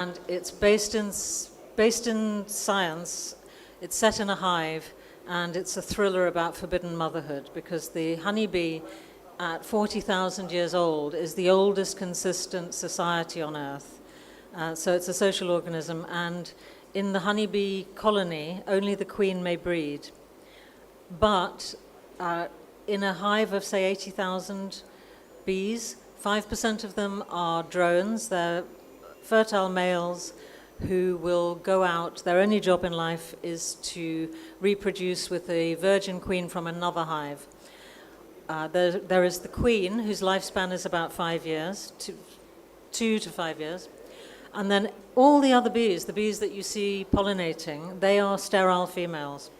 And it's based in science. It's set in a hive, and it's a thriller about forbidden motherhood, because the honeybee at 40,000 years old is the oldest consistent society on Earth. So it's a social organism, and in the honeybee colony, only the queen may breed. But in a hive of, say, 80,000 bees, 5% of them are drones. They're fertile males who will go out. Their only job in life is to reproduce with a virgin queen from another hive. There is the queen, whose lifespan is about 5 years, 2 to 5 years. And then all the other bees, the bees that you see pollinating, they are sterile females.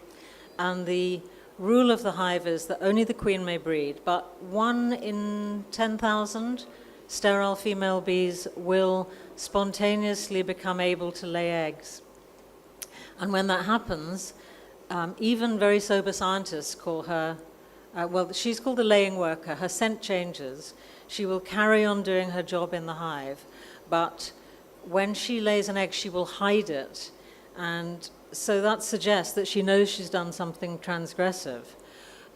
And the rule of the hive is that only the queen may breed, but 1 in 10,000 sterile female bees will spontaneously become able to lay eggs. And when that happens, even very sober scientists call her, she's called the laying worker. Her scent changes. She will carry on doing her job in the hive, but when she lays an egg, she will hide it. And so that suggests that she knows she's done something transgressive.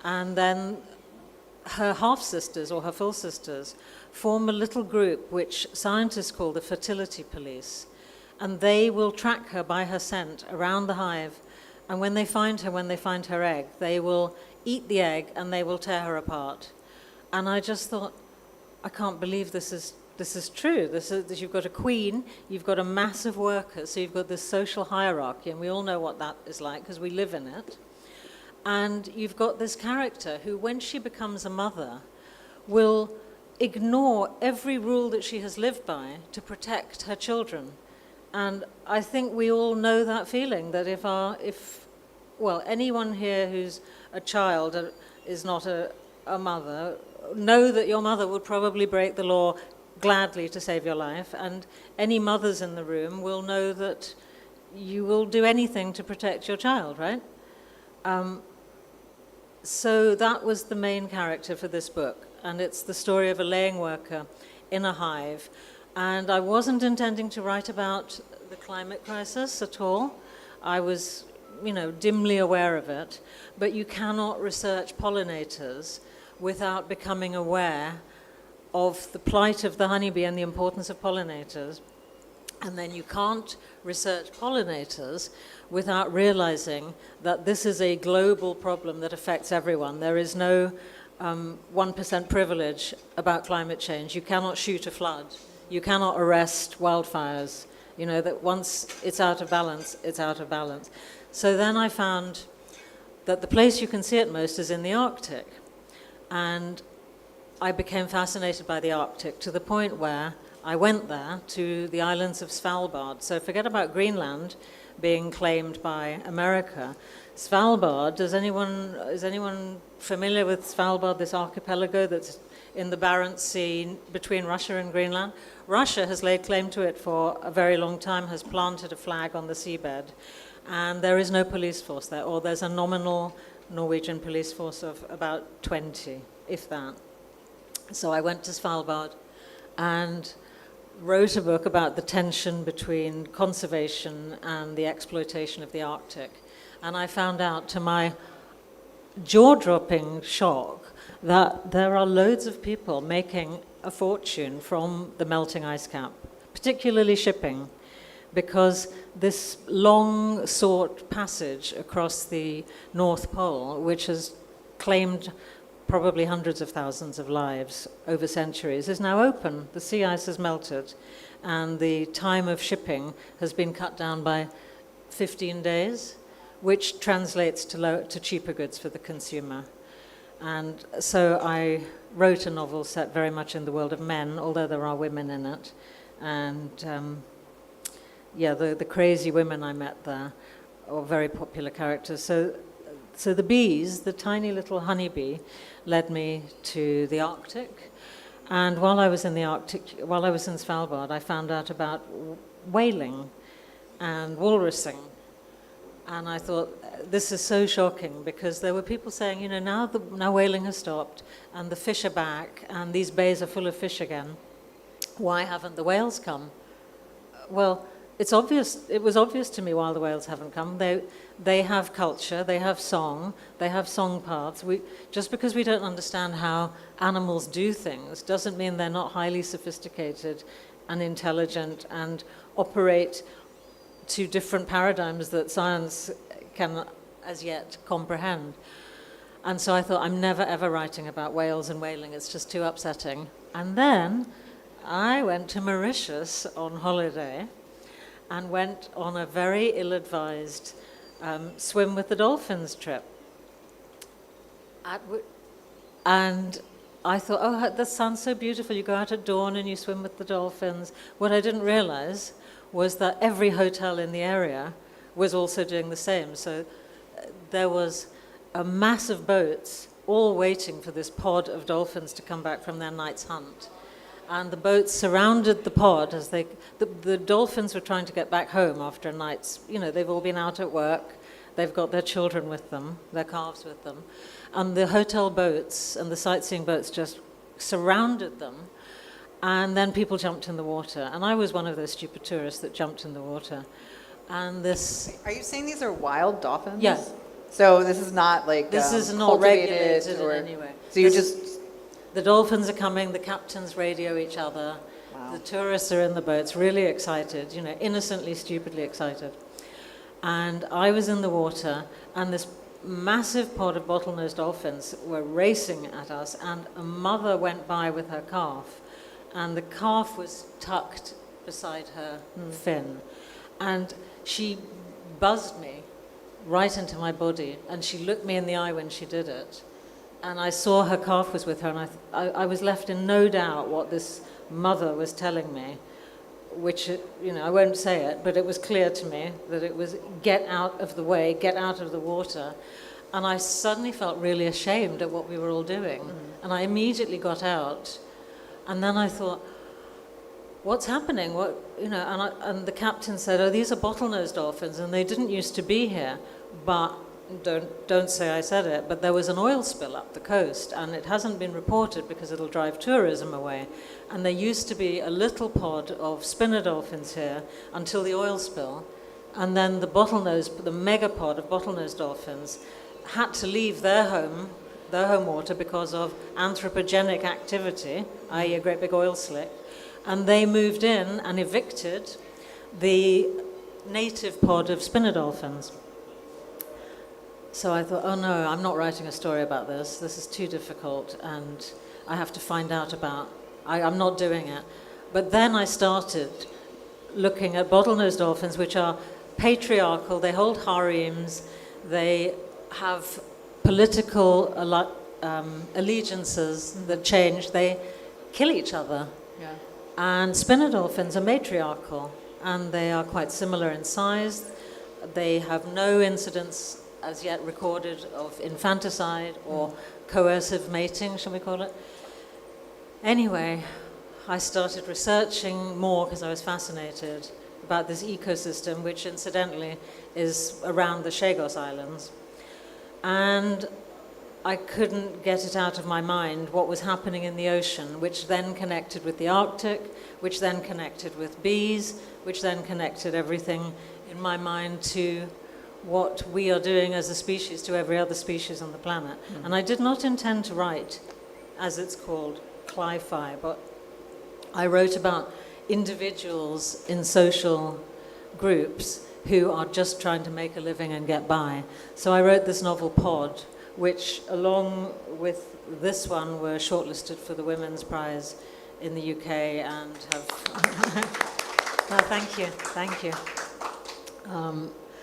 And then her half-sisters or her full sisters form a little group which scientists call the fertility police. And they will track her by her scent around the hive. And when they find her egg, they will eat the egg and they will tear her apart. And I just thought, I can't believe this is true. You've got a queen, you've got a mass of workers, so you've got this social hierarchy, and we all know what that is like because we live in it. And you've got this character who, when she becomes a mother, will ignore every rule that she has lived by to protect her children. And I think we all know that feeling, that if anyone here who's a child is not a mother, know that your mother would probably break the law gladly to save your life, and any mothers in the room will know that you will do anything to protect your child, right? So that was the main character for this book, and it's the story of a laying worker in a hive. And I wasn't intending to write about the climate crisis at all. I was, dimly aware of it, but you cannot research pollinators without becoming aware of the plight of the honeybee and the importance of pollinators. And then you can't research pollinators without realizing that this is a global problem that affects everyone. There is no 1% privilege about climate change. You cannot shoot a flood. You cannot arrest wildfires. That once it's out of balance, it's out of balance. So then I found that the place you can see it most is in the Arctic. And I became fascinated by the Arctic to the point where I went there to the islands of Svalbard. So forget about Greenland being claimed by America. Svalbard, is anyone familiar with Svalbard, this archipelago that's in the Barents Sea between Russia and Greenland? Russia has laid claim to it for a very long time, has planted a flag on the seabed, and there is no police force there, or there's a nominal Norwegian police force of about 20, if that. So I went to Svalbard and wrote a book about the tension between conservation and the exploitation of the Arctic. And I found out, to my jaw-dropping shock, that there are loads of people making a fortune from the melting ice cap, particularly shipping, because this long-sought passage across the North Pole, which has claimed probably hundreds of thousands of lives over centuries, is now open. The sea ice has melted, and the time of shipping has been cut down by 15 days, which translates to cheaper goods for the consumer. And so I wrote a novel set very much in the world of men, although there are women in it. And the crazy women I met there are very popular characters. So the bees, the tiny little honeybee, led me to the Arctic. And while I was in Svalbard, I found out about whaling and walrusing. And I thought, this is so shocking, because there were people saying, now whaling has stopped and the fish are back and these bays are full of fish again. Why haven't the whales come? Well, it's obvious. It was obvious to me while the whales haven't come. They have culture, they have song paths. Just because we don't understand how animals do things doesn't mean they're not highly sophisticated and intelligent and operate to different paradigms that science can as yet comprehend. And so I thought, I'm never ever writing about whales and whaling. It's just too upsetting. And then I went to Mauritius on holiday and went on a very ill-advised swim with the dolphins trip. And I thought, oh, this sounds so beautiful. You go out at dawn and you swim with the dolphins. What I didn't realize was that every hotel in the area was also doing the same. So there was a mass of boats all waiting for this pod of dolphins to come back from their night's hunt. And the boats surrounded the pod as the dolphins were trying to get back home after a night's, they've all been out at work, they've got their children with them, their calves with them, and the hotel boats and the sightseeing boats just surrounded them, and then people jumped in the water. And I was one of those stupid tourists that jumped in the water. And this... Are you saying these are wild dolphins? Yeah. So this is not like this is not regulated or, in any way. So you just... The dolphins are coming, the captains radio each other, wow. The tourists are in the boats, really excited, innocently, stupidly excited. And I was in the water, and this massive pod of bottlenose dolphins were racing at us, and a mother went by with her calf, and the calf was tucked beside her fin. And she buzzed me right into my body, and she looked me in the eye when she did it. And I saw her calf was with her, and I was left in no doubt what this mother was telling me, which, I won't say it, but it was clear to me that it was get out of the way, get out of the water. And I suddenly felt really ashamed at what we were all doing. Mm-hmm. And I immediately got out. And then I thought, what's happening? And the captain said, oh, these are bottlenose dolphins, and they didn't used to be here, but don't say I said it, but there was an oil spill up the coast, and it hasn't been reported because it'll drive tourism away. And there used to be a little pod of spinner dolphins here until the oil spill, and then the megapod of bottlenose dolphins had to leave their home water because of anthropogenic activity, i.e. a great big oil slick, and they moved in and evicted the native pod of spinner dolphins. So I thought, oh no, I'm not writing a story about this. This is too difficult, and I have to find out about. I'm not doing it. But then I started looking at bottlenose dolphins, which are patriarchal. They hold harems. They have political allegiances that change. They kill each other. Yeah. And spinner dolphins are matriarchal, and they are quite similar in size. They have no incidents as yet recorded of infanticide or coercive mating, shall we call it. Anyway, I started researching more because I was fascinated about this ecosystem, which incidentally is around the Chagos Islands. And I couldn't get it out of my mind what was happening in the ocean, which then connected with the Arctic, which then connected with bees, which then connected everything in my mind to what we are doing as a species to every other species on the planet. Mm. And I did not intend to write, as it's called, cli-fi, but I wrote about individuals in social groups who are just trying to make a living and get by. So I wrote this novel, Pod, which, along with this one, were shortlisted for the Women's Prize in the UK and have... No, thank you.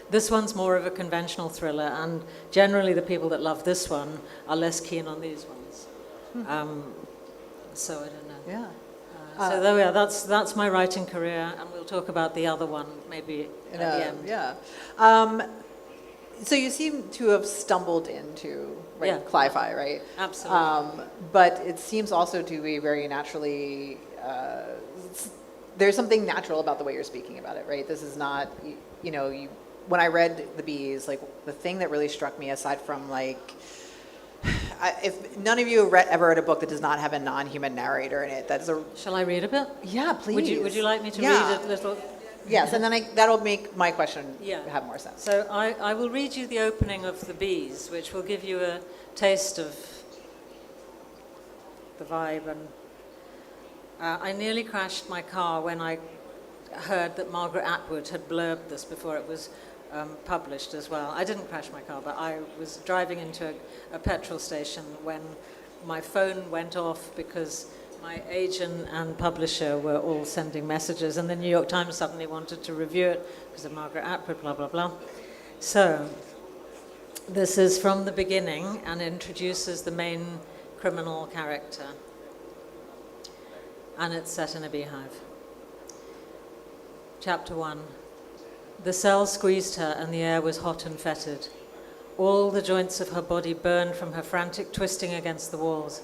This one's more of a conventional thriller, and generally the people that love this one are less keen on these ones. So I don't know. Yeah. So there we are. That's my writing career, and we'll talk about the other one maybe at the end. Yeah. So you seem to have stumbled into cli-fi, right? Absolutely. But it seems also to be very naturally. There's something natural about the way you're speaking about it, right? This is not, when I read The Bees, like the thing that really struck me, aside from if none of you have ever read a book that does not have a non-human narrator in it, Shall I read a bit? Yeah, please. Would you like me to read a little? Yes, and then that'll make my question Yeah. have more sense. So I will read you the opening of The Bees, which will give you a taste of the vibe. And I nearly crashed my car when I heard that Margaret Atwood had blurbed this before it was published as well. I didn't crash my car, but I was driving into a petrol station when my phone went off because my agent and publisher were all sending messages, and the New York Times suddenly wanted to review it because of Margaret Atwood, blah, blah, blah. So this is from the beginning and introduces the main criminal character. And it's set in a beehive. Chapter 1. The cell squeezed her and the air was hot and fetid. All the joints of her body burned from her frantic twisting against the walls.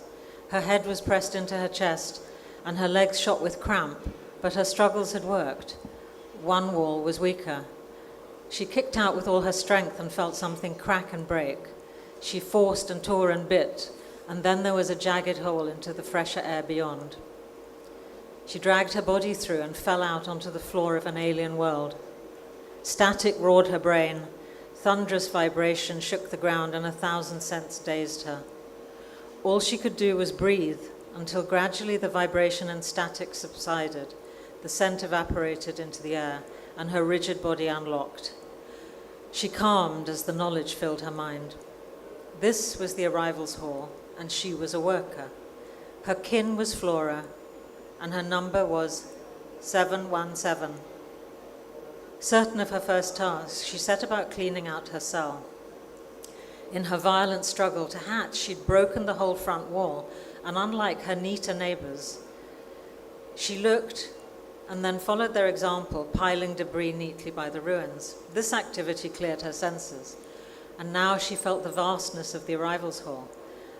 Her head was pressed into her chest and her legs shot with cramp, but her struggles had worked. One wall was weaker. She kicked out with all her strength and felt something crack and break. She forced and tore and bit, and then there was a jagged hole into the fresher air beyond. She dragged her body through and fell out onto the floor of an alien world. Static roared her brain. Thunderous vibration shook the ground, and 1,000 scents dazed her. All she could do was breathe until gradually the vibration and static subsided, the scent evaporated into the air, and her rigid body unlocked. She calmed as the knowledge filled her mind. This was the arrivals hall, and she was a worker. Her kin was Flora, and her number was 717. Certain of her first task, she set about cleaning out her cell. In her violent struggle to hatch, she'd broken the whole front wall, and unlike her neater neighbors, she looked and then followed their example, piling debris neatly by the ruins. This activity cleared her senses, and now she felt the vastness of the arrivals hall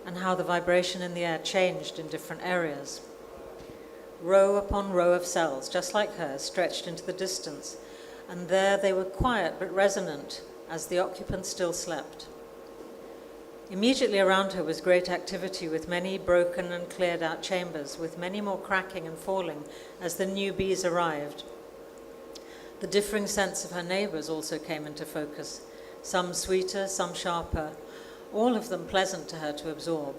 and how the vibration in the air changed in different areas. Row upon row of cells, just like hers, stretched into the distance, and there they were quiet but resonant as the occupants still slept. Immediately around her was great activity, with many broken and cleared out chambers, with many more cracking and falling as the new bees arrived. The differing scents of her neighbors also came into focus, some sweeter, some sharper, all of them pleasant to her to absorb.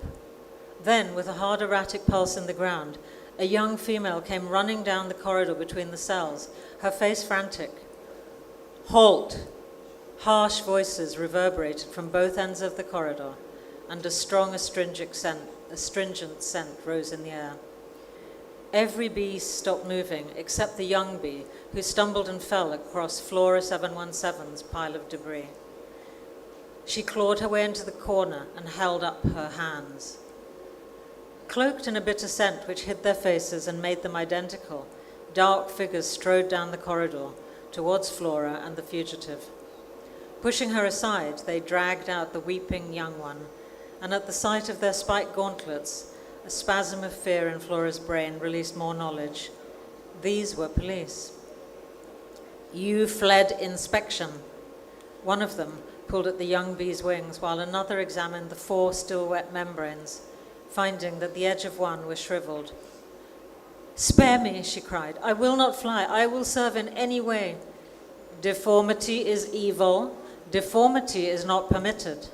Then, with a hard erratic pulse in the ground, a young female came running down the corridor between the cells, her face frantic. "Halt!" Harsh voices reverberated from both ends of the corridor, and a strong astringent scent rose in the air. Every bee stopped moving, except the young bee, who stumbled and fell across Flora 717's pile of debris. She clawed her way into the corner and held up her hands. Cloaked in a bitter scent which hid their faces and made them identical, dark figures strode down the corridor towards Flora and the fugitive. Pushing her aside, they dragged out the weeping young one, and at the sight of their spiked gauntlets, a spasm of fear in Flora's brain released more knowledge. These were police. "You fled inspection." One of them pulled at the young bee's wings, while another examined the 4 still wet membranes, finding that the edge of one was shriveled. "Spare me," she cried. "I will not fly. I will serve in any way." "Deformity is evil. Deformity is not permitted."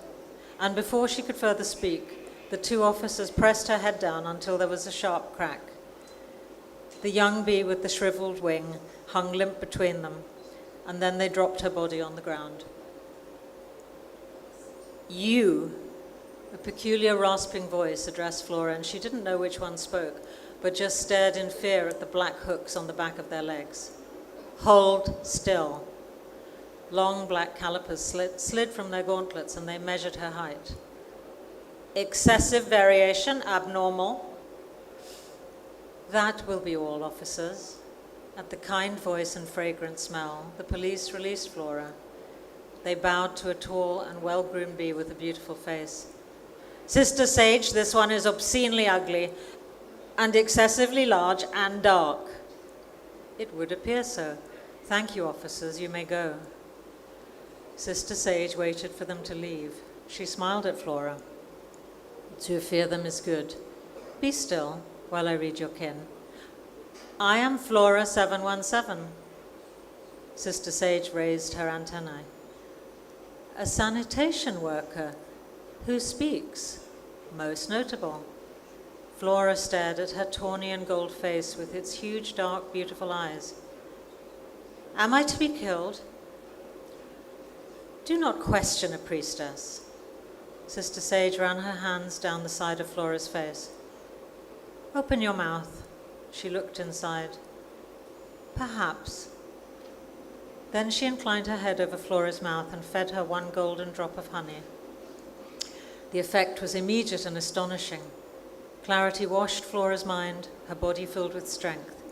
And before she could further speak, the 2 officers pressed her head down until there was a sharp crack. The young bee with the shriveled wing hung limp between them, and then they dropped her body on the ground. "You," a peculiar rasping voice addressed Flora, and she didn't know which one spoke, but just stared in fear at the black hooks on the back of their legs. "Hold still." Long black calipers slid from their gauntlets, and they measured her height. "Excessive variation, abnormal." "That will be all, officers." At the kind voice and fragrant smell, the police released Flora. They bowed to a tall and well-groomed bee with a beautiful face. "Sister Sage, this one is obscenely ugly and excessively large and dark." "It would appear so. Thank you, officers. You may go." Sister Sage waited for them to leave. She smiled at Flora. "To fear them is good. Be still while I read your kin. I am Flora 717. Sister Sage raised her antennae. A sanitation worker. Who speaks? Most notable. Flora stared at her tawny and gold face with its huge, dark, beautiful eyes. Am I to be killed? Do not question a priestess. Sister Sage ran her hands down the side of Flora's face. Open your mouth. She looked inside. Perhaps. Then she inclined her head over Flora's mouth and fed her one golden drop of honey. The effect was immediate and astonishing. Clarity washed Flora's mind, her body filled with strength.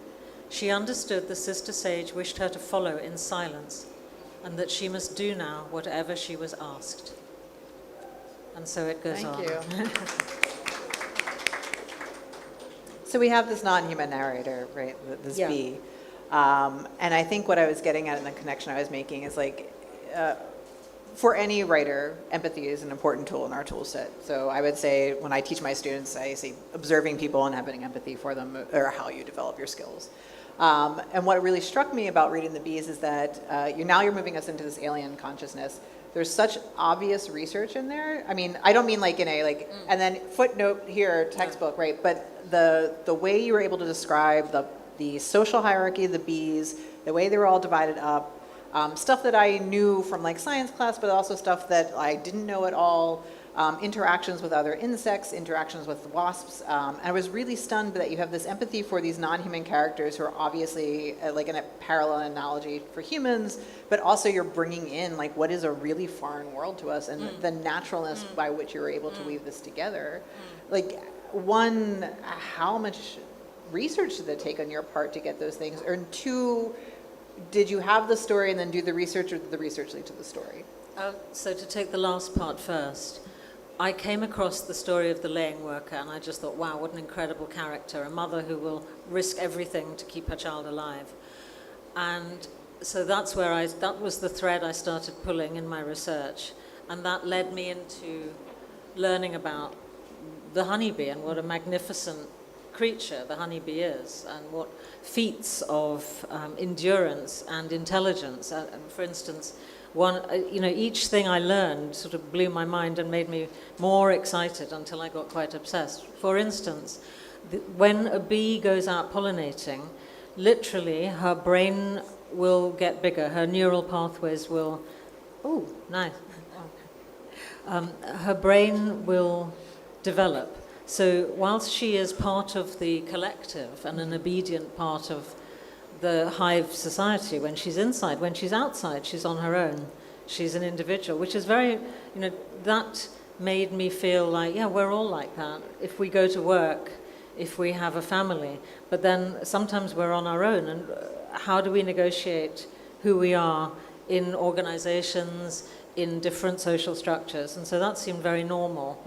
She understood the Sister Sage wished her to follow in silence, and that she must do now whatever she was asked. And so it goes on. Thank you. So we have this non-human narrator, right? This bee. And I think what I was getting at in the connection I was making is like, for any writer, empathy is an important tool in our tool set. So I would say when I teach my students, I say observing people and having empathy for them are how you develop your skills. And what really struck me about reading the bees is that you're moving us into this alien consciousness. There's such obvious research in there. I mean, I don't mean like in a and then footnote here, textbook, right? But the way you were able to describe the social hierarchy of the bees, the way they were all divided up, stuff that I knew from like science class, but also stuff that I didn't know at all, interactions with other insects, interactions with wasps. And I was really stunned that you have this empathy for these non-human characters who are obviously like in a parallel analogy for humans, but also you're bringing in like what is a really foreign world to us and the naturalness by which you were able to weave this together. Like one, how much research did it take on your part to get those things? Or two, did you have the story and then do the research, or did the research lead to the story? So to take the last part first, I came across the story of the laying worker and I just thought, wow, what an incredible character, a mother who will risk everything to keep her child alive. And so that was the thread I started pulling in my research, and that led me into learning about the honeybee and what a magnificent creature the honeybee is, and what feats of endurance and intelligence. And for instance, each thing I learned sort of blew my mind and made me more excited until I got quite obsessed. For instance, when a bee goes out pollinating, literally her brain will get bigger, her neural pathways will, her brain will develop. So whilst she is part of the collective and an obedient part of the hive society, when she's inside, when she's outside, she's on her own. She's an individual, which is very, that made me feel like, yeah, we're all like that. If we go to work, if we have a family, but then sometimes we're on our own. And how do we negotiate who we are in organizations, in different social structures? And so that seemed very normal,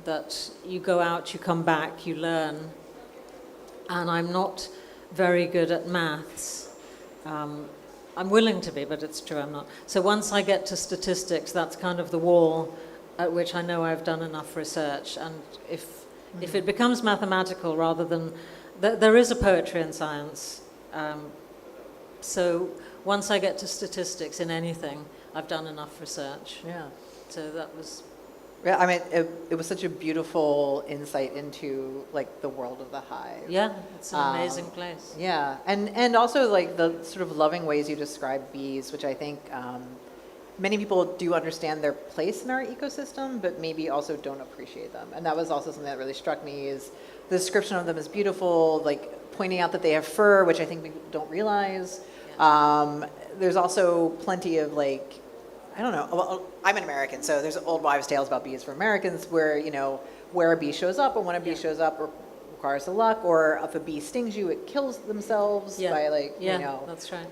that you go out, you come back, you learn. And I'm not very good at maths. I'm willing to be, but it's true I'm not. So once I get to statistics, that's kind of the wall at which I know I've done enough research. And if it becomes mathematical rather than... there is a poetry in science. So once I get to statistics in anything, I've done enough research. Yeah. So that was... Yeah, I mean, it was such a beautiful insight into like the world of the hive. Yeah, it's an amazing place. Yeah, and also like the sort of loving ways you describe bees, which I think many people do understand their place in our ecosystem, but maybe also don't appreciate them. And that was also something that really struck me, is the description of them is beautiful, like pointing out that they have fur, which I think people don't realize. Yeah. There's also plenty of like, I don't know. Well, I'm an American, so there's old wives' tales about bees for Americans where, where a bee shows up, and when a bee shows up requires the luck, or if a bee stings you, it kills themselves by that's right.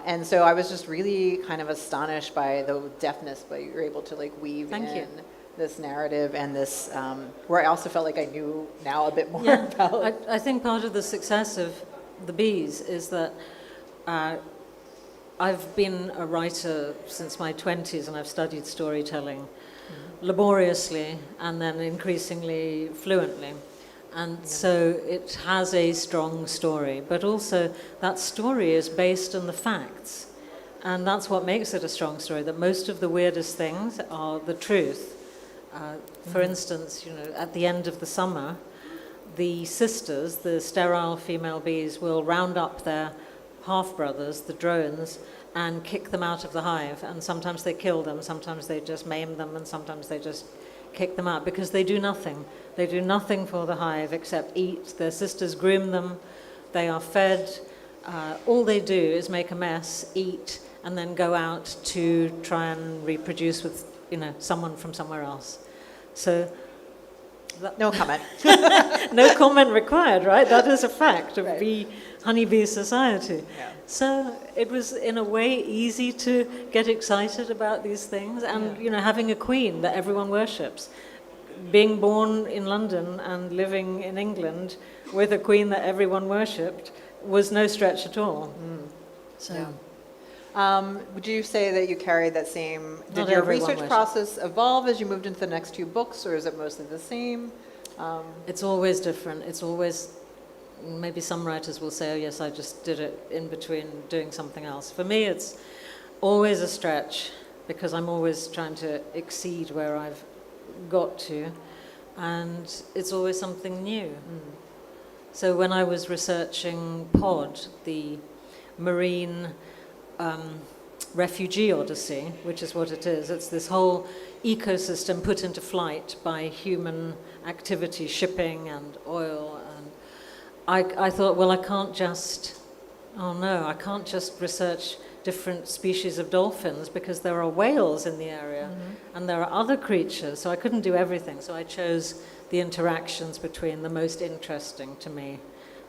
And so I was just really kind of astonished by the deftness, but you're able to like weave this narrative and this, where I also felt like I knew now a bit more about. I think part of the success of the bees is that I've been a writer since my 20s, and I've studied storytelling laboriously and then increasingly fluently. And so it has a strong story, but also that story is based on the facts. And that's what makes it a strong story, that most of the weirdest things are the truth. For instance, at the end of the summer, the sisters, the sterile female bees, will round up their half-brothers, the drones, and kick them out of the hive. And sometimes they kill them, sometimes they just maim them, and sometimes they just kick them out, because they do nothing. They do nothing for the hive except eat. Their sisters groom them, they are fed. All they do is make a mess, eat, and then go out to try and reproduce with, someone from somewhere else. So, No comment. no comment required, right? That is a fact of Right. honeybee society. Yeah. So it was, in a way, easy to get excited about these things, and having a queen that everyone worships. Being born in London and living in England with a queen that everyone worshipped was no stretch at all. So. Yeah. Would you say that you carried that same, did Not your everyone research wished. process evolve as you moved into the next two books, or is it mostly the same? It's always different. It's always, maybe some writers will say, oh yes, I just did it in between doing something else. For me, it's always a stretch, because I'm always trying to exceed where I've got to, and it's always something new. So when I was researching POD, the marine refugee odyssey, which is what it is, it's this whole ecosystem put into flight by human activity, shipping and oil, and I thought, well, I can't just research different species of dolphins, because there are whales in the area and there are other creatures, so I couldn't do everything. So I chose the interactions between the most interesting to me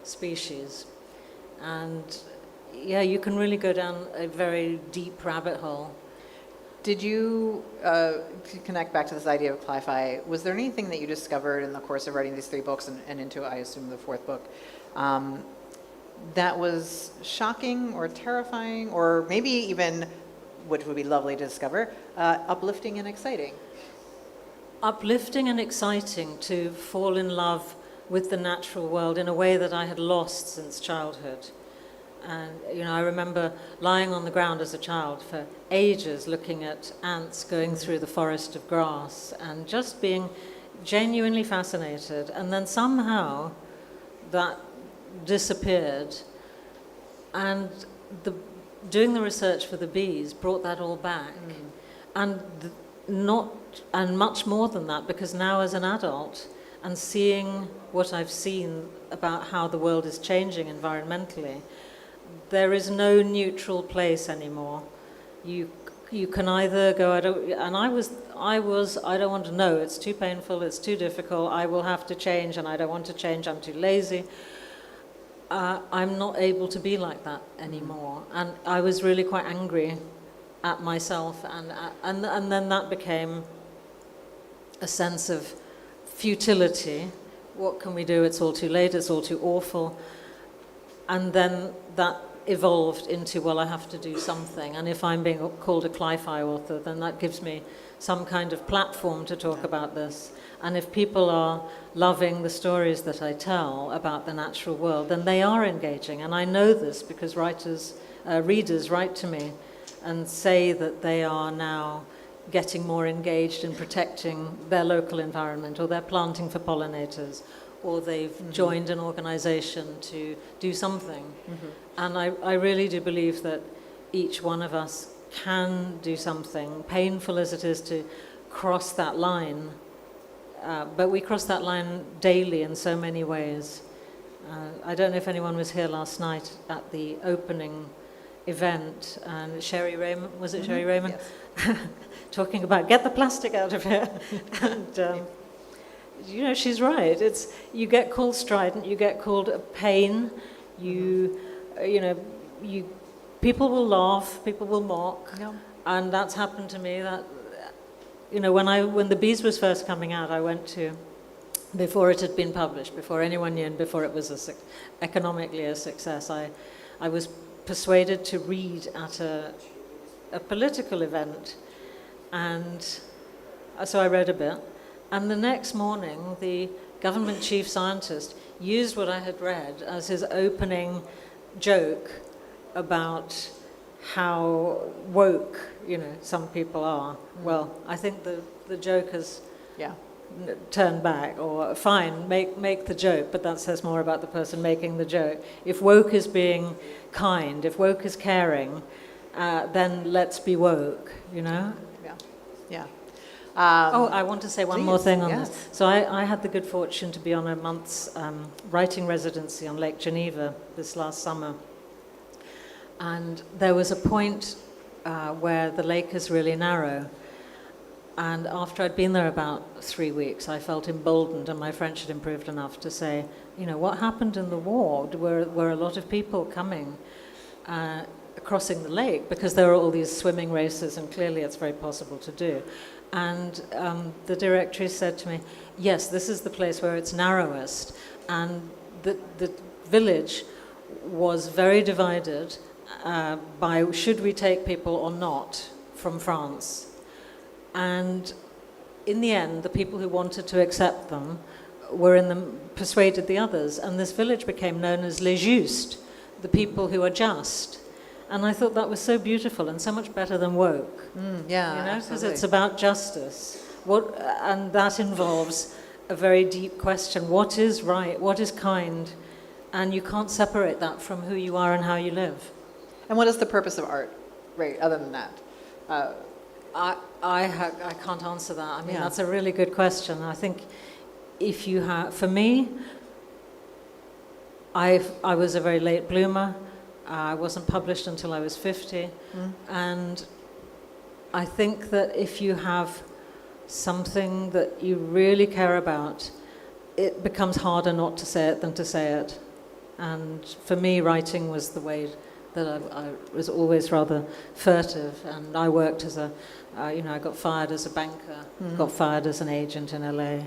species. And yeah, you can really go down a very deep rabbit hole. Did you, to connect back to this idea of cli-fi, was there anything that you discovered in the course of writing these three books and into, I assume, the fourth book, that was shocking or terrifying, or maybe even, which would be lovely to discover, uplifting and exciting? Uplifting and exciting to fall in love with the natural world in a way that I had lost since childhood. And, I remember lying on the ground as a child for ages looking at ants going through the forest of grass and just being genuinely fascinated. And then somehow that disappeared. And doing the research for the bees brought that all back. And much more than that, because now as an adult and seeing what I've seen about how the world is changing environmentally, there is no neutral place anymore. You can either go, I don't want to know, it's too painful, it's too difficult, I will have to change, and I don't want to change, I'm too lazy. I'm not able to be like that anymore. And I was really quite angry at myself, and then that became a sense of futility. What can we do? It's all too late, it's all too awful. And then that evolved into, well, I have to do something. And if I'm being called a cli-fi author, then that gives me some kind of platform to talk about this. And if people are loving the stories that I tell about the natural world, then they are engaging. And I know this because readers write to me and say that they are now getting more engaged in protecting their local environment, or they're planting for pollinators, or they've joined an organization to do something. And I really do believe that each one of us can do something, painful as it is to cross that line. But we cross that line daily in so many ways. I don't know if anyone was here last night at the opening event, and Sherry Raymond, was it Sherry Raymond? Yes. Talking about, get the plastic out of here. And she's right. You get called strident, you get called a pain, people will laugh, people will mock, and that's happened to me. That, when the Bees was first coming out, I went to, before it had been published, before anyone knew, and before it was economically a success, I was persuaded to read at a political event, and so I read a bit. And the next morning, the government chief scientist used what I had read as his opening joke about how woke, some people are. Well, I think the joke has Yeah. turned back, or fine, make the joke, but that says more about the person making the joke. If woke is being kind, if woke is caring, then let's be woke, Yeah. Yeah. I want to say one more Please, thing on yes. this. So I had the good fortune to be on a month's writing residency on Lake Geneva this last summer. And there was a point where the lake is really narrow. And after I'd been there about 3 weeks, I felt emboldened, and my French had improved enough to say, what happened in the war? Were a lot of people coming, crossing the lake, because there are all these swimming races, and clearly it's very possible to do. And the directress said to me, yes, this is the place where it's narrowest. And the village was very divided by should we take people or not from France. And in the end, the people who wanted to accept them persuaded the others. And this village became known as Les Justes, the people who are just. And I thought that was so beautiful and so much better than woke. Yeah, Because it's about justice. And that involves a very deep question. What is right? What is kind? And you can't separate that from who you are and how you live. And what is the purpose of art, right, other than that? I can't answer that. I mean, Yeah. that's a really good question. I think if you have, for me, I was a very late bloomer. I wasn't published until I was 50. And I think that if you have something that you really care about, it becomes harder not to say it than to say it. And for me, writing was the way that I was always rather furtive. And I worked as I got fired as a banker, got fired as an agent in LA,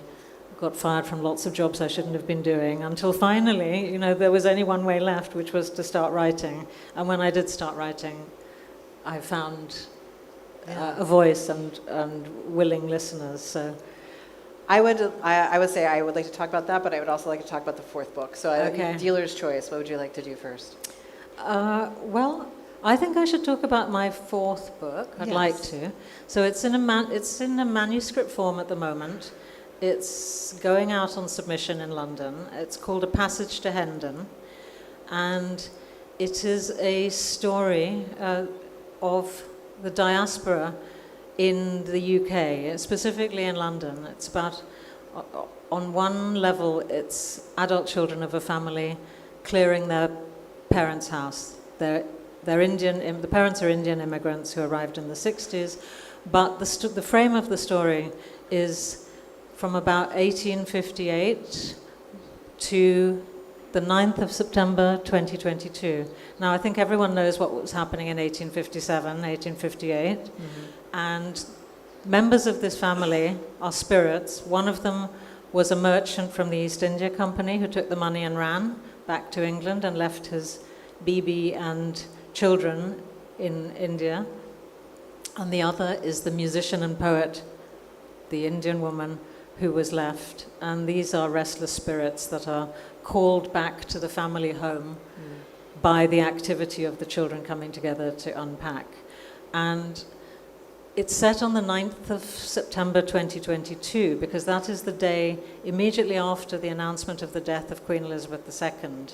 got fired from lots of jobs I shouldn't have been doing, until finally, there was only one way left, which was to start writing. And when I did start writing, I found a voice and willing listeners. So I would say I would like to talk about that, but I would also like to talk about the fourth book. So Okay. Dealer's Choice, what would you like to do first? Well, I think I should talk about my fourth book. I'd Yes. like to. So it's in a manuscript form at the moment. It's going out on submission in London. It's called A Passage to Hendon, and it is a story of the diaspora in the UK, specifically in London. It's about, on one level, it's adult children of a family clearing their parents' house. They're Indian. The parents are Indian immigrants who arrived in the 60s, but the frame of the story is from about 1858 to the 9th of September 2022. Now, I think everyone knows what was happening in 1857, 1858, and members of this family are spirits. One of them was a merchant from the East India Company who took the money and ran back to England and left his BB and children in India. And the other is the musician and poet, the Indian woman who was left. And these are restless spirits that are called back to the family home by the activity of the children coming together to unpack. And it's set on the 9th of September 2022, because that is the day immediately after the announcement of the death of Queen Elizabeth II.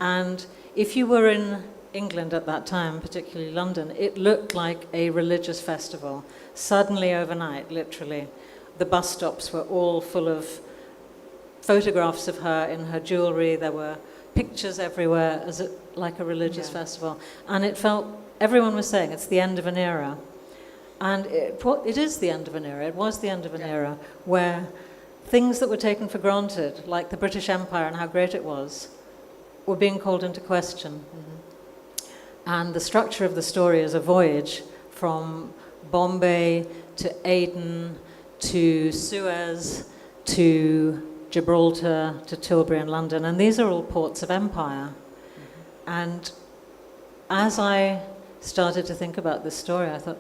And if you were in England at that time, particularly London, it looked like a religious festival. Suddenly, overnight, literally, the bus stops were all full of photographs of her in her jewelry. There were pictures everywhere, like a religious festival. And it felt, everyone was saying, it's the end of an era. And it is the end of an era. It was the end of an era where things that were taken for granted, like the British Empire and how great it was, were being called into question. And the structure of the story is a voyage from Bombay to Aden to Suez to Gibraltar to Tilbury and London. And these are all ports of empire. And as I started to think about this story, I thought,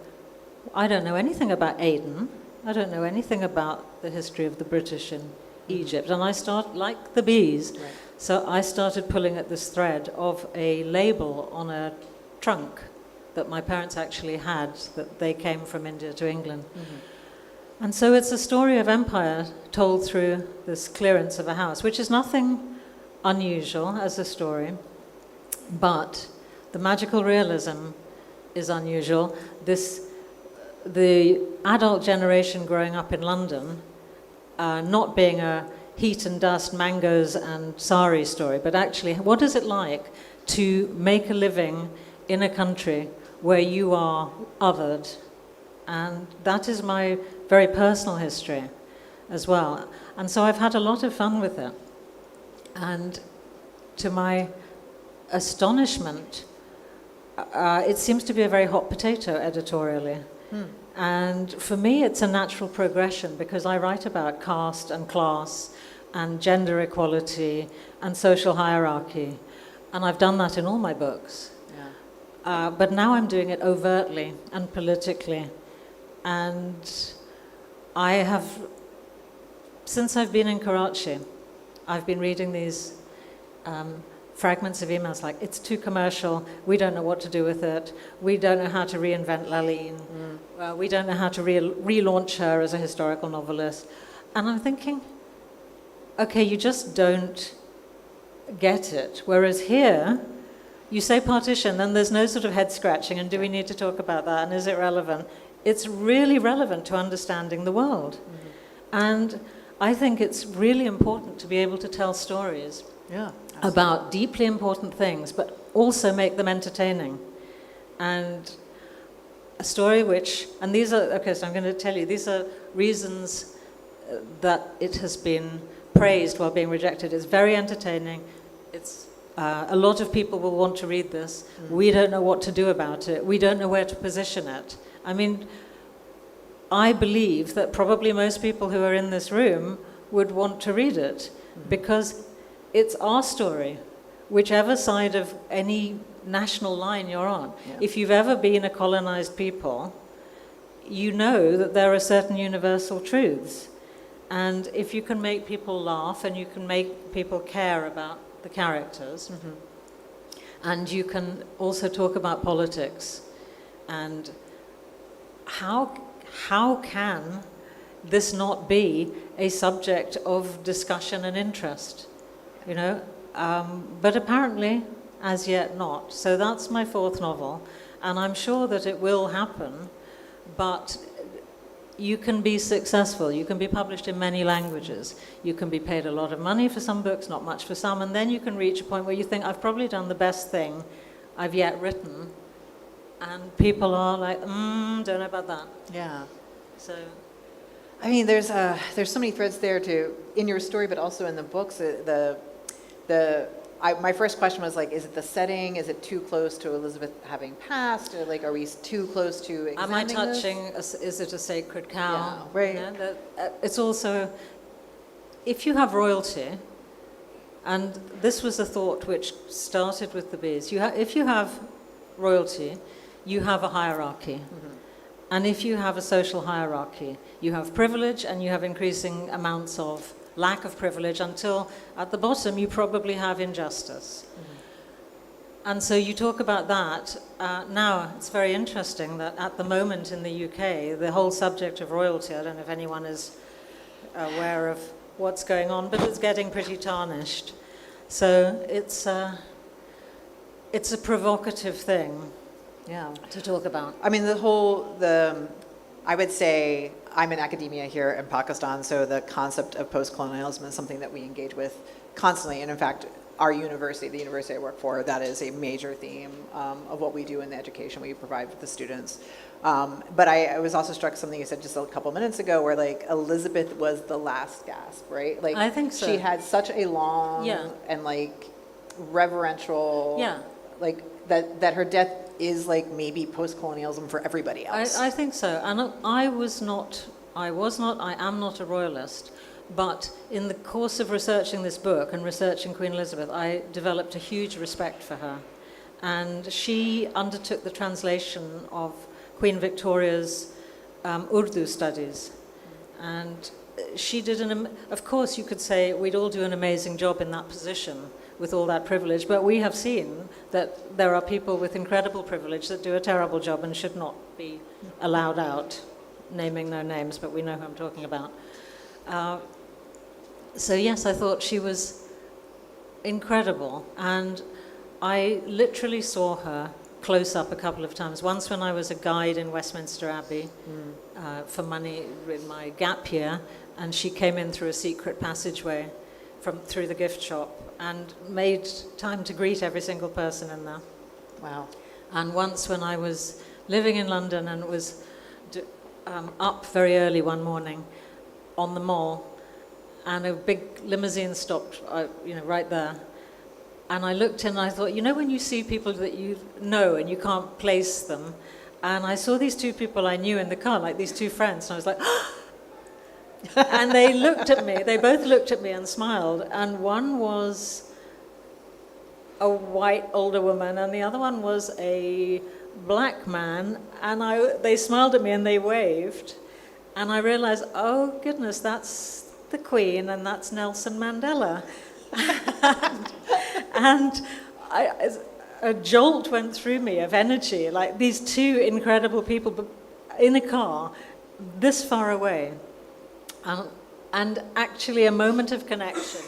I don't know anything about Aden. I don't know anything about the history of the British in Egypt. And I started, like the bees, so I started pulling at this thread of a label on a trunk that my parents actually had, that they came from India to England. And so it's a story of empire told through this clearance of a house, which is nothing unusual as a story, but the magical realism is unusual. The adult generation growing up in London, not being a heat and dust, mangoes and sari story, but actually, what is it like to make a living in a country where you are othered? And that is my very personal history as well. And so I've had a lot of fun with it. And to my astonishment, it seems to be a very hot potato editorially. And for me, it's a natural progression because I write about caste and class and gender equality and social hierarchy. And I've done that in all my books. But now I'm doing it overtly and politically. And I have, since I've been in Karachi, I've been reading these fragments of emails like, it's too commercial, we don't know what to do with it, we don't know how to reinvent Laline, we don't know how to relaunch her as a historical novelist. And I'm thinking, okay, you just don't get it. Whereas here, you say partition, then there's no sort of head scratching, and do we need to talk about that, and is it relevant? It's really relevant to understanding the world. And I think it's really important to be able to tell stories about deeply important things, but also make them entertaining. And a story which, and these are, okay, so I'm going to tell you, these are reasons that it has been praised while being rejected. It's very entertaining. It's a lot of people will want to read this. We don't know what to do about it. We don't know where to position it. I mean, I believe that probably most people who are in this room would want to read it because it's our story, whichever side of any national line you're on. If you've ever been a colonized people, you know that there are certain universal truths. And if you can make people laugh and you can make people care about the characters, and you can also talk about politics, and how can this not be a subject of discussion and interest, you know? But apparently, as yet not. So that's my fourth novel, and I'm sure that it will happen, but you can be successful. You can be published in many languages. You can be paid a lot of money for some books, not much for some, and then you can reach a point where you think, I've probably done the best thing I've yet written, and people are like, don't know about that. Yeah. So, I mean, there's so many threads there too in your story, but also in the books. My first question was like, is it the setting? Is it too close to Elizabeth having passed, or like, are we too close to examining am I touching? Is it a sacred cow? Yeah, right. You know, it's also, if you have royalty, and this was a thought which started with the bees. If you have royalty, you have a hierarchy. And if you have a social hierarchy, you have privilege and you have increasing amounts of lack of privilege until at the bottom you probably have injustice. And so you talk about that. Now, it's very interesting that at the moment in the UK, the whole subject of royalty, I don't know if anyone is aware of what's going on, but it's getting pretty tarnished. So it's a provocative thing. Yeah. To talk about. I mean, I would say I'm in academia here in Pakistan, so the concept of post-colonialism is something that we engage with constantly. And in fact, our university, the university I work for, that is a major theme of what we do in the education we provide with the students. But I was also struck something you said just a couple minutes ago, where like Elizabeth was the last gasp, right? Like I think so. She had such a long and like reverential, like that her death is like maybe post-colonialism for everybody else. I think so. And I am not a royalist, but in the course of researching this book and researching Queen Elizabeth, I developed a huge respect for her. And she undertook the translation of Queen Victoria's Urdu studies. And she did of course you could say we'd all do an amazing job in that position with all that privilege, but we have seen that there are people with incredible privilege that do a terrible job and should not be allowed out, naming no names, but we know who I'm talking about. So yes, I thought she was incredible, and I literally saw her close up a couple of times. Once when I was a guide in Westminster Abbey for money in my gap year, and she came in through a secret passageway through the gift shop and made time to greet every single person in there. Wow. And once when I was living in London and was up very early one morning on the Mall, and a big limousine stopped, right there. And I looked in and I thought, when you see people that you know and you can't place them, and I saw these two people I knew in the car, like these two friends, and I was like, and they looked at me, they both looked at me and smiled, and one was a white older woman and the other one was a black man, and they smiled at me and they waved, and I realized, oh goodness, that's the Queen and that's Nelson Mandela. and a jolt went through me of energy, like these two incredible people in a car this far away. And actually a moment of connection.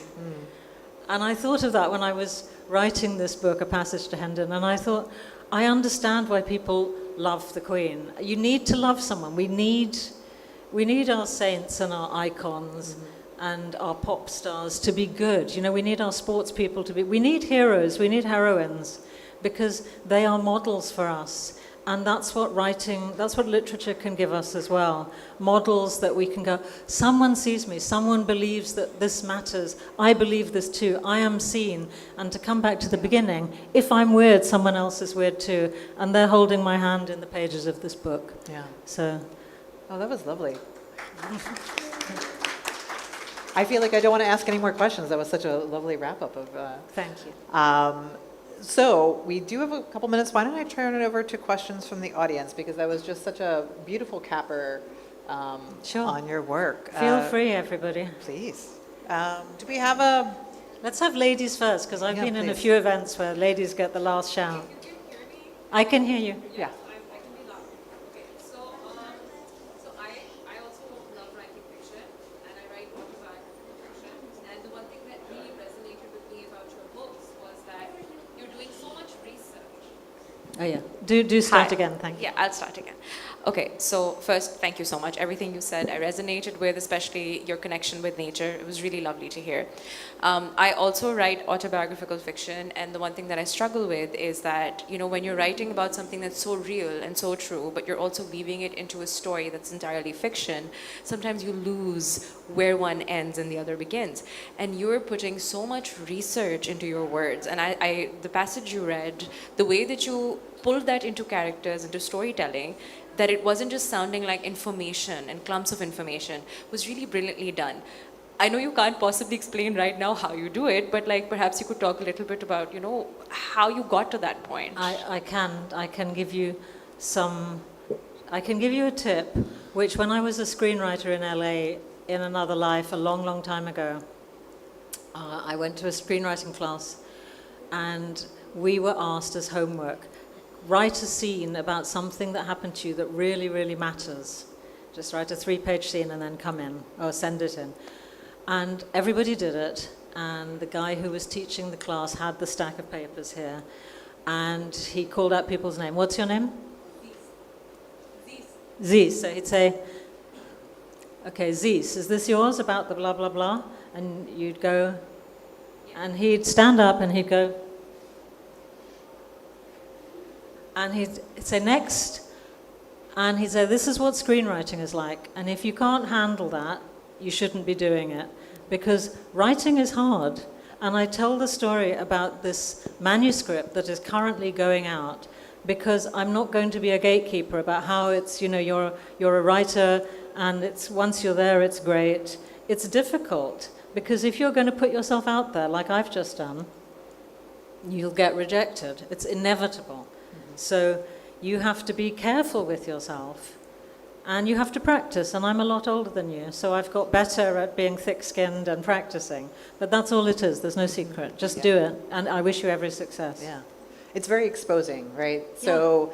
And I thought of that when I was writing this book, A Passage to Hendon, and I thought, I understand why people love the Queen. You need to love someone. We need our saints and our icons and our pop stars to be good. We need our sports people to be, we need heroes, we need heroines, because they are models for us. And that's what literature can give us as well. Models that we can go, someone sees me, someone believes that this matters, I believe this too, I am seen. And to come back to the beginning, if I'm weird, someone else is weird too. And they're holding my hand in the pages of this book. Yeah. So. Oh, that was lovely. I feel like I don't want to ask any more questions. That was such a lovely wrap-up of... Thank you. So we do have a couple minutes. Why don't I turn it over to questions from the audience, because that was just such a beautiful capper Sure. on your work. Feel free, everybody. Please. Do we have a... Let's have ladies first, because I've been in a few events where ladies get the last shout. You can hear me? I can hear you. Yeah. I can be loud. Okay, so I also love writing fiction, and I write autobiographical fiction. And the one thing that really resonated with me about your books was that you're doing so much research. Oh yeah. Do start Hi. again, thank you. Yeah, I'll start again. Okay, so first, thank you so much. Everything you said, I resonated with, especially your connection with nature. It was really lovely to hear. I also write autobiographical fiction, and the one thing that I struggle with is that, when you're writing about something that's so real and so true, but you're also weaving it into a story that's entirely fiction, sometimes you lose where one ends and the other begins. And you're putting so much research into your words. And the passage you read, the way that you pulled that into characters, into storytelling, that it wasn't just sounding like information and clumps of information, was really brilliantly done. I know you can't possibly explain right now how you do it, but perhaps you could talk a little bit about, how you got to that point. I can give you a tip, which when I was a screenwriter in LA in another life a long, long time ago, I went to a screenwriting class and we were asked as homework, write a scene about something that happened to you that really, really matters. Just write a 3-page scene and then come in, or send it in. And everybody did it, and the guy who was teaching the class had the stack of papers here, and he called out people's name. What's your name? Zees. So he'd say, okay, Zees, is this yours about the blah, blah, blah? And you'd go, and he'd stand up and he'd go, and he'd say, next. And he'd say, this is what screenwriting is like. And if you can't handle that, you shouldn't be doing it. Because writing is hard. And I tell the story about this manuscript that is currently going out, because I'm not going to be a gatekeeper about how it's, you're a writer, and it's once you're there, it's great. It's difficult, because if you're going to put yourself out there, like I've just done, you'll get rejected. It's inevitable. So you have to be careful with yourself And you have to practice, and I'm a lot older than you, so I've got better at being thick-skinned and practicing. But that's all it is. There's no secret. Just do it, and I wish you every success. Yeah. It's very exposing, right? So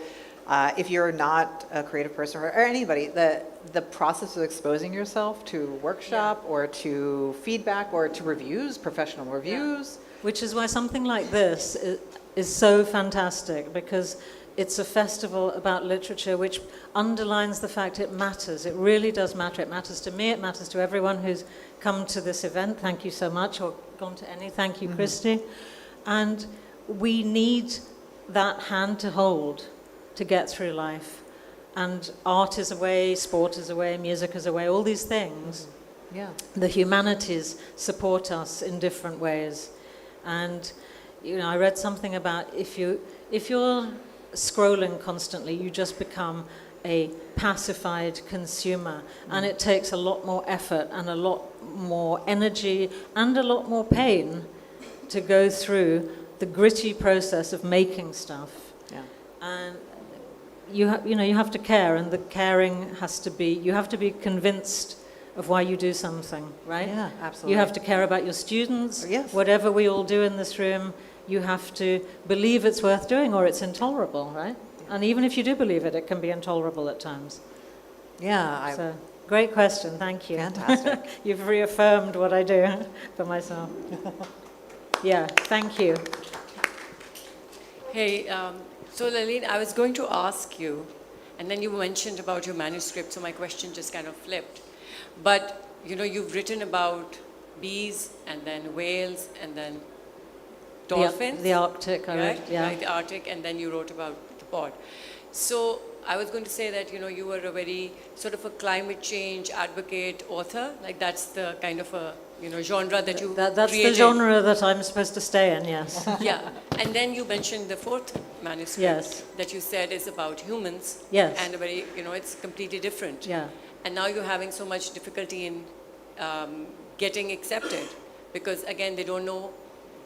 if you're not a creative person or anybody, the process of exposing yourself to workshop or to feedback or to reviews, professional reviews. Which is why something like this is so fantastic, because it's a festival about literature which underlines the fact it matters. It really does matter. It matters to me. It matters to everyone who's come to this event. Thank you so much, or gone to any. Thank you, Christie. And we need that hand to hold to get through life. And art is a way, sport is a way, music is a way, all these things. Yeah. The humanities support us in different ways. And, you know, I read something about if you're scrolling constantly, you just become a pacified consumer. And it takes a lot more effort and a lot more energy and a lot more pain to go through the gritty process of making stuff. Yeah. And you have to care, and the caring has to be, you have to be convinced of why you do something, right? Yeah, absolutely. You have to care about your students. Yes. Whatever we all do in this room, you have to believe it's worth doing or it's intolerable, right? And even if you do believe it, it can be intolerable at times. Yeah. So, great question, thank you. Fantastic. You've reaffirmed what I do for myself. Yeah, thank you. Hey, so Laline, I was going to ask you, and then you mentioned about your manuscript, so my question just kind of flipped. But, you know, you've written about bees, and then whales, and then dolphins. The Arctic, I read, right? yeah. Right, the Arctic, and then you wrote about the pod. So I was going to say that, you know, you were a very sort of a climate change advocate author. Like that's the kind of a, you know, genre that you That's created. the genre that I'm supposed to stay in, yes. Yeah, and then you mentioned the fourth manuscript Yes. that you said is about humans. Yes. And a very, you know, it's completely different. Yeah. And now you're having so much difficulty in getting accepted because, again, they don't know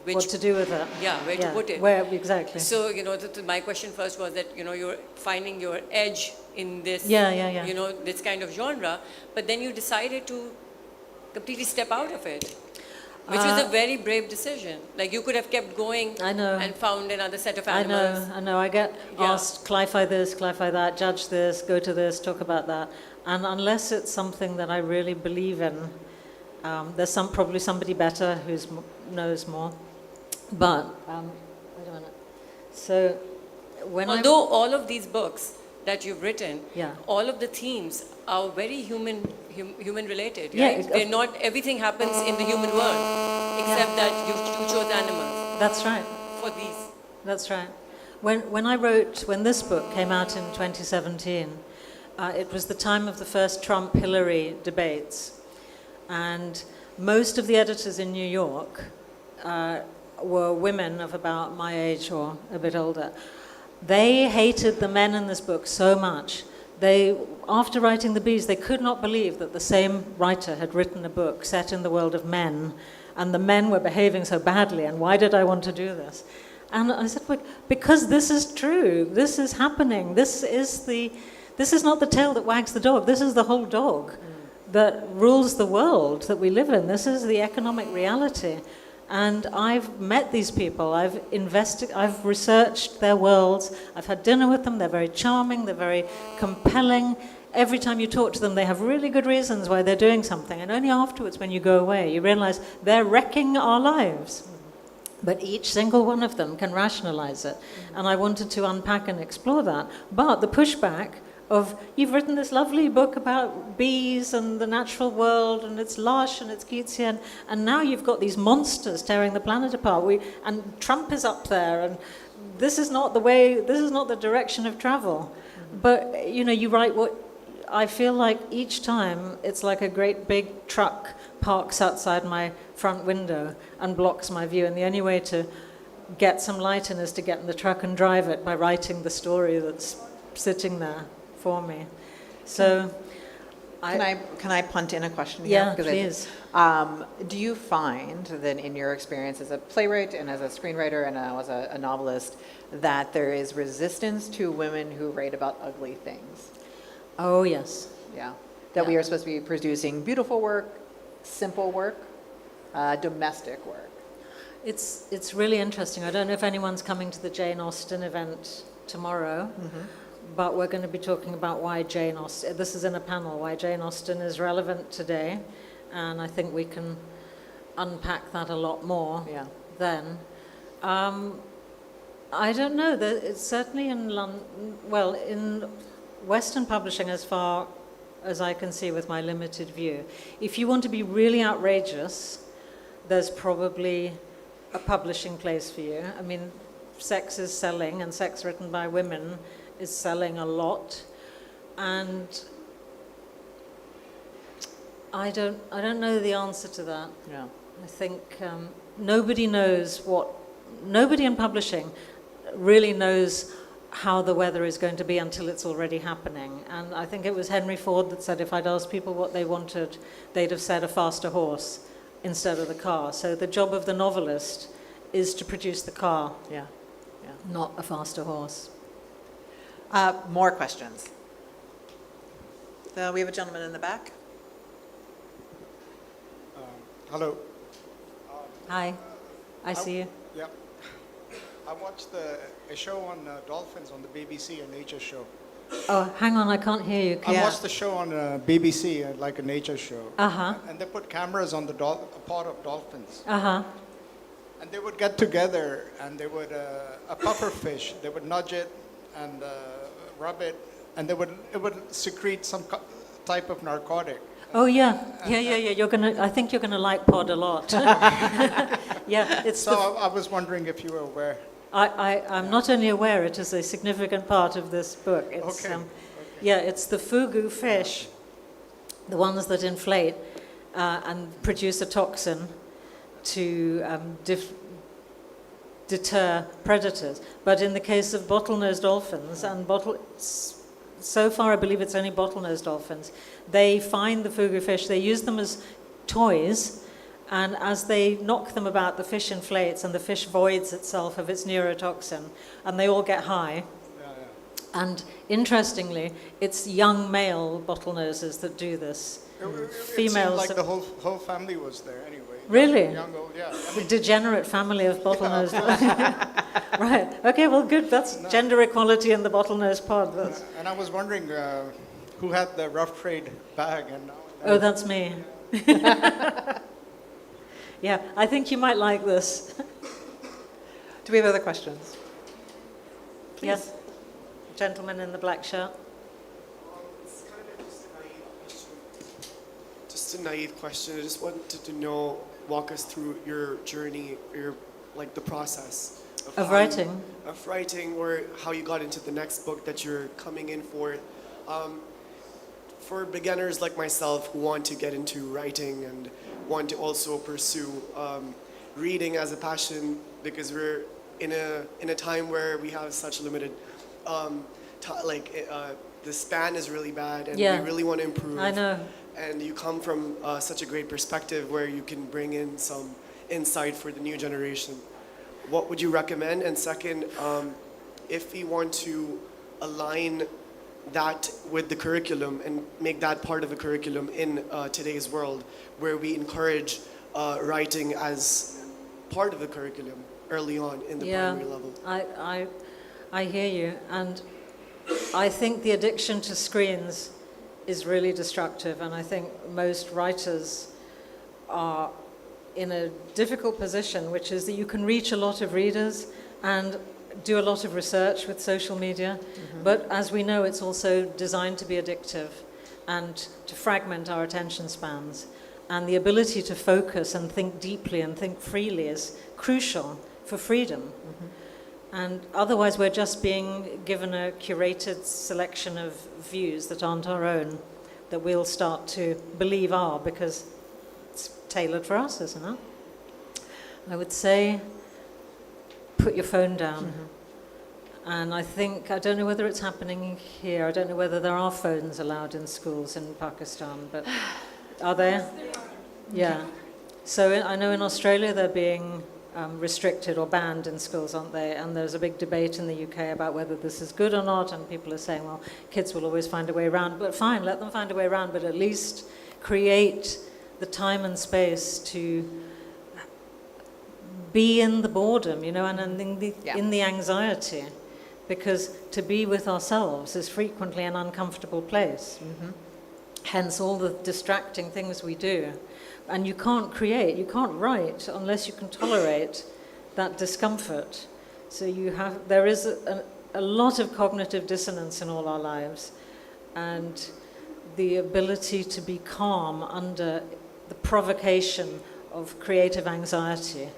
which... What to do with it. Yeah, where to put it. Where, exactly. So, you know, my question first was that, you know, you're finding your edge in this, Yeah. you know, this kind of genre, but then you decided to completely step out of it, which was a very brave decision. Like, you could have kept going I know. and found another set of animals. I know. I get asked, clarify this, clarify that, judge this, go to this, talk about that. And unless it's something that I really believe in, there's probably somebody better who knows more. But, wait a minute. So, Although all of these books that you've written, Yeah. all of the themes are very human related, Yeah, right? They're not, everything happens in the human world, except that you chose animals that's right. for these. That's right. When this book came out in 2017, it was the time of the first Trump-Hillary debates. And most of the editors in New York were women of about my age or a bit older. They hated the men in this book so much. After writing The Bees, they could not believe that the same writer had written a book set in the world of men, and the men were behaving so badly, and why did I want to do this? And I said, because this is true, this is happening, this is not the tail that wags the dog, this is the whole dog that rules the world that we live in. This is the economic reality. And I've met these people, I've researched their worlds, I've had dinner with them, they're very charming, they're very compelling. Every time you talk to them, they have really good reasons why they're doing something. And only afterwards, when you go away, you realize they're wrecking our lives. But each single one of them can rationalize it. And I wanted to unpack and explore that. But the pushback of, you've written this lovely book about bees and the natural world, and it's lush and it's Keatsian, and now you've got these monsters tearing the planet apart, and Trump is up there, and this is not the direction of travel. But, you know, you write what, I feel like each time it's like a great big truck parks outside my front window and blocks my view, and the only way to get some light in is to get in the truck and drive it by writing the story that's sitting there for me. So Can I punt in a question here? Yeah, 'Cause please. Do you find that in your experience as a playwright and as a screenwriter and as a novelist that there is resistance to women who write about ugly things? Oh, yes. Yeah. That we Yeah. are supposed to be producing beautiful work, simple work, domestic work. It's really interesting. I don't know if anyone's coming to the Jane Austen event tomorrow, but we're going to be talking about why Jane Austen, this is in a panel, why Jane Austen is relevant today, and I think we can unpack that a lot more Yeah. then. I don't know, it's certainly in London, well, in Western publishing, as far as I can see with my limited view, if you want to be really outrageous, there's probably a publishing place for you. I mean, sex is selling, and sex written by women is selling a lot. And I don't know the answer to that. Yeah. I think nobody in publishing really knows how the weather is going to be until it's already happening. And I think it was Henry Ford that said if I'd asked people what they wanted, they'd have said a faster horse instead of the car. So the job of the novelist is to produce the car, Yeah. not a faster horse. More questions. We have a gentleman in the back. Hello. Hi, I see you. Yeah. I watched a show on dolphins on the BBC, a nature show. Oh, hang on, I can't hear you. I watched the show on BBC, like a nature show. Uh-huh, And they put cameras on the pod of dolphins. uh-huh. And they would get together and they would, a puffer fish, they would nudge it and rub it, and it would secrete some type of narcotic. Oh yeah. I think you're gonna like Pod a lot. Yeah, it's So I was wondering if you were aware. I'm not only aware, it is a significant part of this book. It's, Okay. Yeah, it's the fugu fish, the ones that inflate and produce a toxin to deter predators. But in the case of bottlenose dolphins, so far I believe it's only bottlenose dolphins, they find the fugu fish, they use them as toys, and as they knock them about, the fish inflates and the fish voids itself of its neurotoxin, and they all get high. And interestingly, it's young male bottlenoses that do this. It Females seemed like are- the whole family was there anyway. Really? Young, old, yeah. The degenerate family of bottlenose. Right. Okay, well, good. That's gender equality in the bottlenose pod. That's, And I was wondering who had the rough trade bag. And oh, that's me. Yeah, I think you might like this. Do we have other questions? Yes? Gentleman in the black shirt. It's kind of just a naive question. Just a naive question. I just wanted to know, walk us through your journey, like the process Of how writing? of writing, or how you got into the next book that you're coming in for. For beginners like myself who want to get into writing and want to also pursue reading as a passion, because we're in a time where we have such limited the span is really bad, and Yeah. we really want to improve. I know. And you come from such a great perspective where you can bring in some insight for the new generation. What would you recommend? And second, if we want to align that with the curriculum and make that part of the curriculum in today's world, where we encourage writing as part of the curriculum early on in the primary level. I hear you, and I think the addiction to screens is really destructive, and I think most writers are in a difficult position, which is that you can reach a lot of readers and do a lot of research with social media, but as we know, it's also designed to be addictive and to fragment our attention spans. And the ability to focus and think deeply and think freely is crucial for freedom. And otherwise, we're just being given a curated selection of views that aren't our own, that we'll start to believe are, because it's tailored for us, isn't it? I would say, put your phone down. And I don't know whether it's happening here, I don't know whether there are phones allowed in schools in Pakistan, but are there? Yeah. So I know in Australia they're being restricted or banned in schools, aren't they? And there's a big debate in the UK about whether this is good or not, and people are saying, well, kids will always find a way around. But fine, let them find a way around, but at least create the time and space to be in the boredom, you know, and in the anxiety, because to be with ourselves is frequently an uncomfortable place. Hence all the distracting things we do. And you can't create, you can't write unless you can tolerate that discomfort. So there is a lot of cognitive dissonance in all our lives, and the ability to be calm under the provocation of creative anxiety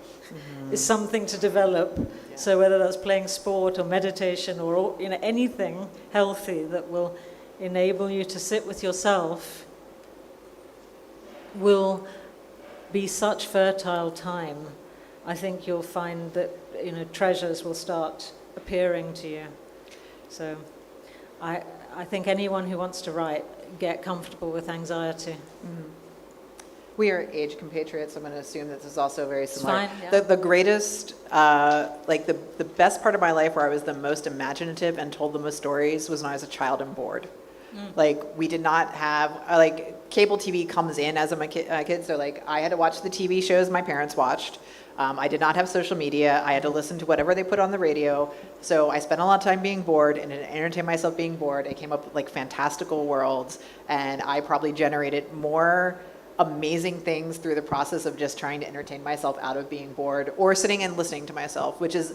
is something to develop. Yeah. So whether that's playing sport or meditation or anything healthy that will enable you to sit with yourself will be such fertile time. I think you'll find that treasures will start appearing to you. So I think anyone who wants to write, get comfortable with anxiety. We are age compatriots. I'm going to assume that this is also very similar. It's fine, yeah. The greatest, the best part of my life where I was the most imaginative and told the most stories was when I was a child and bored. Like, we did not have, cable TV comes in as a kid, so I had to watch the TV shows my parents watched. I did not have social media. I had to listen to whatever they put on the radio. So I spent a lot of time being bored and entertained myself being bored. I came up with fantastical worlds, and I probably generated more amazing things through the process of just trying to entertain myself out of being bored or sitting and listening to myself, which is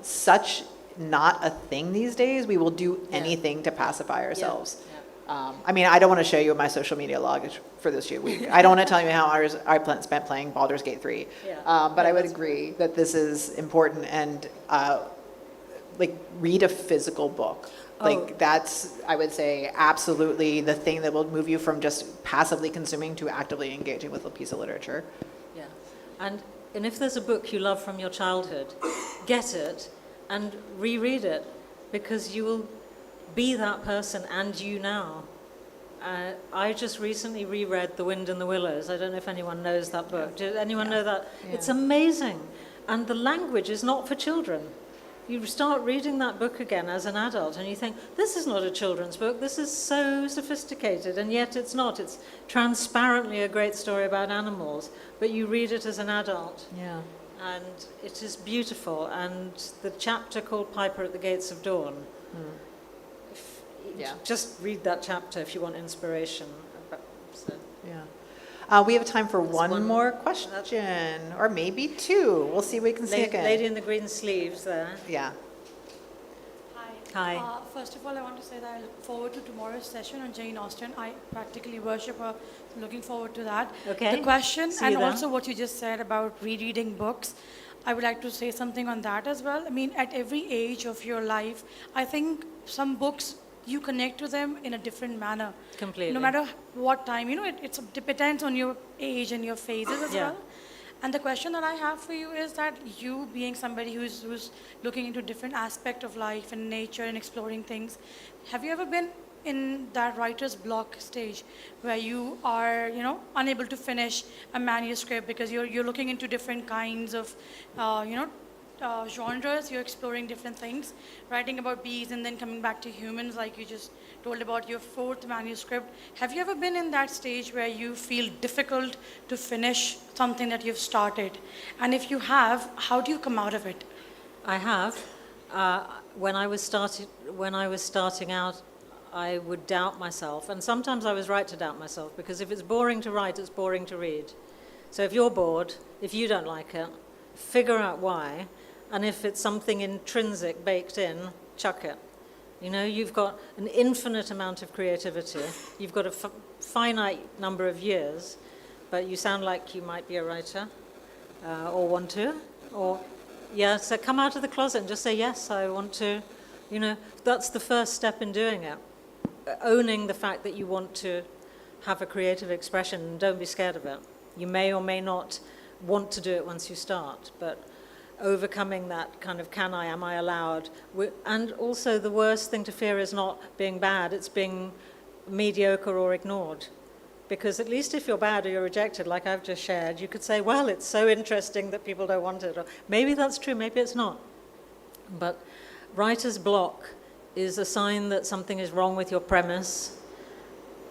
such not a thing these days. We will do anything to pacify ourselves. I mean, I don't want to show you my social media log for this week. I don't want to tell you how hours I spent playing Baldur's Gate 3. But I would agree that this is important, and read a physical book. That's, I would say, absolutely the thing that will move you from just passively consuming to actively engaging with a piece of literature. Yeah. And if there's a book you love from your childhood, get it and reread it, because you will be that person and you now. I just recently reread The Wind in the Willows. I don't know if anyone knows that book. Did anyone know that? Yeah. It's amazing. And the language is not for children. You start reading that book again as an adult and you think, this is not a children's book, this is so sophisticated, and yet it's not. It's transparently a great story about animals, but you read it as an adult. Yeah. And it is beautiful. And the chapter called Piper at the Gates of Dawn, just read that chapter if you want inspiration. So. Yeah. We have time for one more question, or maybe two. We'll see if we can sneak in. Lady in the green sleeves there. Yeah. Hi. First of all, I want to say that I look forward to tomorrow's session on Jane Austen. I practically worship her. I'm looking forward to that. Okay. The question, See and you then. also what you just said about rereading books, I would like to say something on that as well. I mean, at every age of your life, I think some books, you connect to them in a different manner. Completely. No matter what time, it depends on your age and your phases as well. And the question that I have for you is that you, being somebody who's looking into different aspects of life and nature and exploring things, have you ever been in that writer's block stage where you are, unable to finish a manuscript because you're looking into different kinds of, genres, you're exploring different things, writing about bees and then coming back to humans, like you just told about your 4th manuscript. Have you ever been in that stage where you feel difficult to finish something that you've started? And if you have, how do you come out of it? I have. When I was starting out, I would doubt myself, and sometimes I was right to doubt myself, because if it's boring to write, it's boring to read. So if you're bored, if you don't like it, figure out why. And if it's something intrinsic, baked in, chuck it. You've got an infinite amount of creativity. You've got a finite number of years, but you sound like you might be a writer, or want to. So come out of the closet and just say, yes, I want to. That's the first step in doing it. Owning the fact that you want to have a creative expression, and don't be scared of it. You may or may not want to do it once you start, but overcoming that kind of am I allowed? And also the worst thing to fear is not being bad, it's being mediocre or ignored. Because at least if you're bad or you're rejected, like I've just shared, you could say, well, it's so interesting that people don't want it. Or maybe that's true, maybe it's not. But writer's block is a sign that something is wrong with your premise,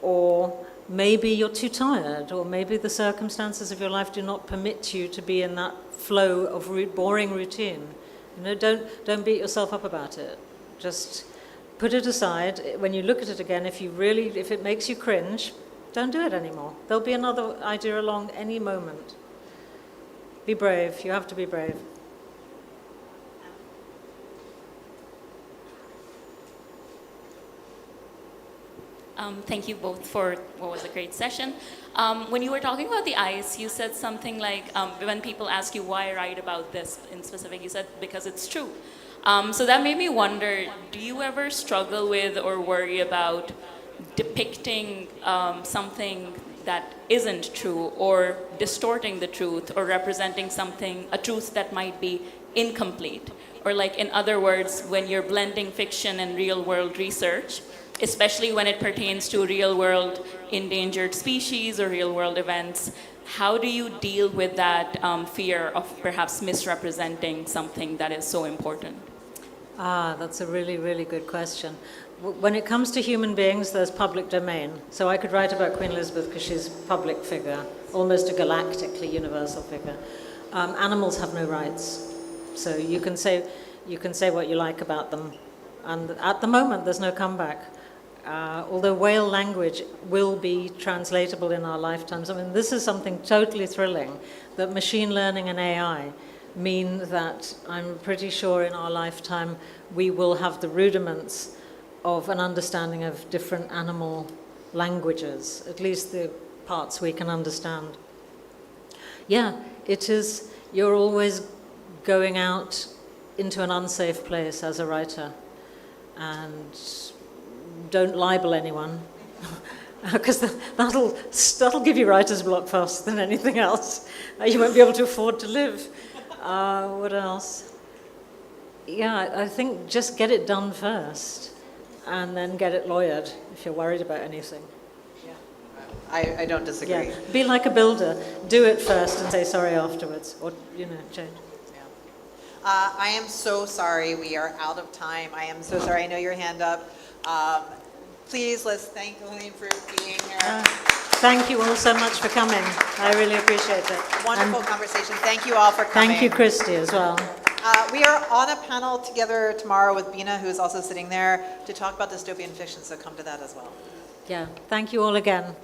or maybe you're too tired, or maybe the circumstances of your life do not permit you to be in that flow of boring routine. Don't beat yourself up about it. Just put it aside. When you look at it again, if it makes you cringe, don't do it anymore. There'll be another idea along any moment. Be brave. You have to be brave. Thank you both for what was a great session. When you were talking about the ice, you said something like, when people ask you why write about this in specific, you said because it's true. So that made me wonder, do you ever struggle with or worry about depicting something that isn't true, or distorting the truth, or representing a truth that might be incomplete? Or like, in other words, when you're blending fiction and real world research, especially when it pertains to real world endangered species or real world events, how do you deal with that fear of perhaps misrepresenting something that is so important? That's a really, really good question. When it comes to human beings, there's public domain. So I could write about Queen Elizabeth because she's a public figure, almost a galactically universal figure. Animals have no rights. So you can say what you like about them. And at the moment, there's no comeback. Although whale language will be translatable in our lifetimes. I mean, this is something totally thrilling, that machine learning and AI mean that I'm pretty sure in our lifetime we will have the rudiments of an understanding of different animal languages, at least the parts we can understand. Yeah, it is, you're always going out into an unsafe place as a writer, and don't libel anyone, because that'll give you writer's block faster than anything else. You won't be able to afford to live. What else? Yeah, I think just get it done first, and then get it lawyered if you're worried about anything. I don't disagree. Yeah, be like a builder. Do it first and say sorry afterwards, or change. I am so sorry. We are out of time. I am so sorry. I know your hand up. Please, let's thank Laline for being here. Thank you all so much for coming. I really appreciate it. Wonderful conversation. Thank you all for coming. Thank you, Christie, as well. We are on a panel together tomorrow with Bina, who is also sitting there, to talk about dystopian fiction, so come to that as well. Yeah, thank you all again.